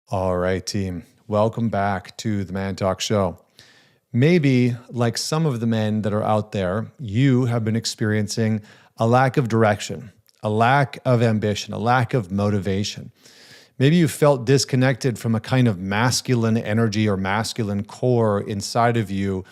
All right, team. Welcome back to the ManTalks show. Maybe, like some of the men that are out there, you have been experiencing a lack of direction, a lack of ambition, a lack of motivation. Maybe you felt disconnected from a kind of masculine energy or masculine core inside of you,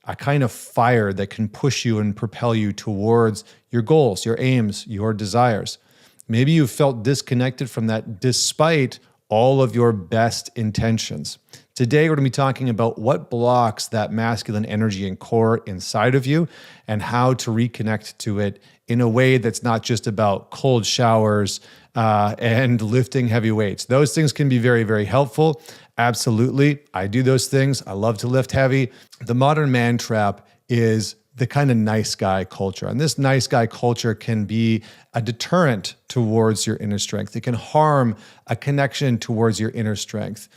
a kind of fire that can push you and propel you towards your goals, your aims, your desires. Maybe you felt disconnected from that despite all of your best intentions. Today, we're going to be talking about what blocks that masculine energy and core inside of you and how to reconnect to it in a way that's not just about cold showers and lifting heavy weights. Those things can be very, very helpful. Absolutely. I do those things. I love to lift heavy. The modern man trap is the kind of nice guy culture. And this nice guy culture can be a deterrent towards your inner strength. It can harm a connection towards your inner strength.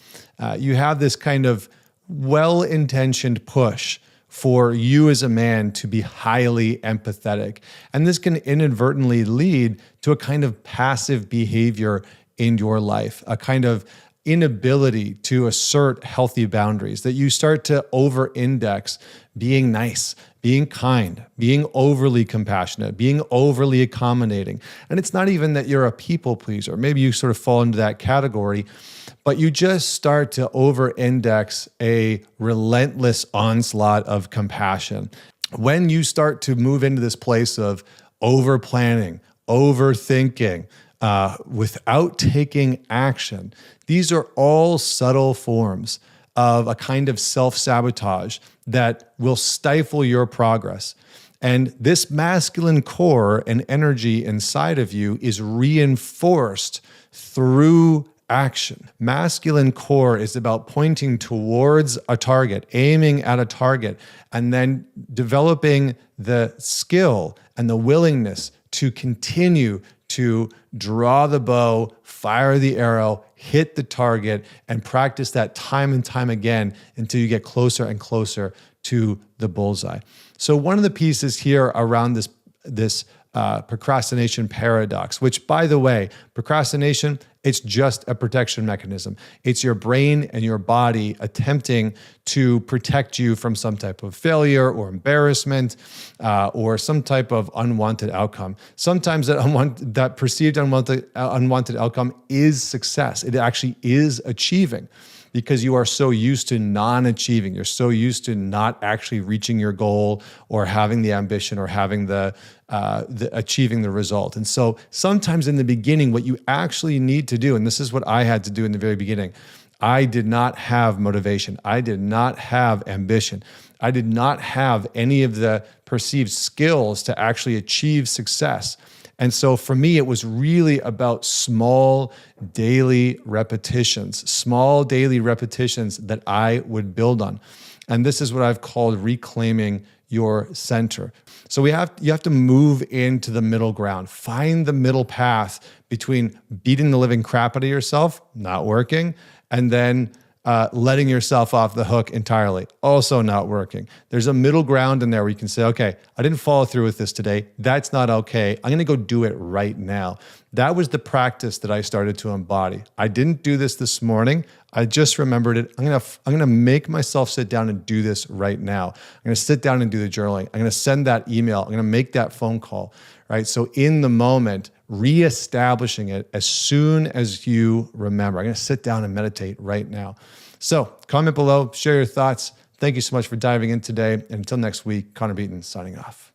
You have this kind of well-intentioned push for you as a man to be highly empathetic. And this can inadvertently lead to a kind of passive behavior in your life, a kind of inability to assert healthy boundaries, that you start to over-index being nice, being kind, being overly compassionate, being overly accommodating. And it's not even that you're a people pleaser. Maybe you sort of fall into that category, but you just start to over-index a relentless onslaught of compassion. When you start to move into this place of over-planning, overthinking, without taking action, these are all subtle forms of a kind of self-sabotage that will stifle your progress. And this masculine core and energy inside of you is reinforced through action. Masculine core is about pointing towards a target, aiming at a target, and then developing the skill and the willingness to continue to draw the bow, fire the arrow, hit the target, and practice that time and time again until you get closer and closer to the bullseye. So one of the pieces here around this procrastination paradox, which, by the way, procrastination, it's just a protection mechanism. It's your brain and your body attempting to protect you from some type of failure or embarrassment or some type of unwanted outcome. Sometimes that perceived unwanted outcome is success. It actually is achieving, because you are so used to non-achieving. You're so used to not actually reaching your goal or having the ambition or having the achieving the result. And so sometimes in the beginning, what you actually need to do, and this is what I had to do in the very beginning, I did not have motivation. I did not have ambition. I did not have any of the perceived skills to actually achieve success. And so for me, it was really about small daily repetitions that I would build on. And this is what I've called reclaiming your center. So you have to move into the middle ground. Find the middle path between beating the living crap out of yourself, not working, and then letting yourself off the hook entirely, also not working. There's a middle ground in there where you can say, okay, I didn't follow through with this today. That's not okay. I'm going to go do it right now. That was the practice that I started to embody. I didn't do this morning. I just remembered it. I'm going to make myself sit down and do this right now. I'm going to sit down and do the journaling. I'm going to send that email. I'm going to make that phone call, right? So in the moment, reestablishing it as soon as you remember. I'm going to sit down and meditate right now. So comment below, share your thoughts. Thank you so much for diving in today. And until next week, Connor Beaton signing off.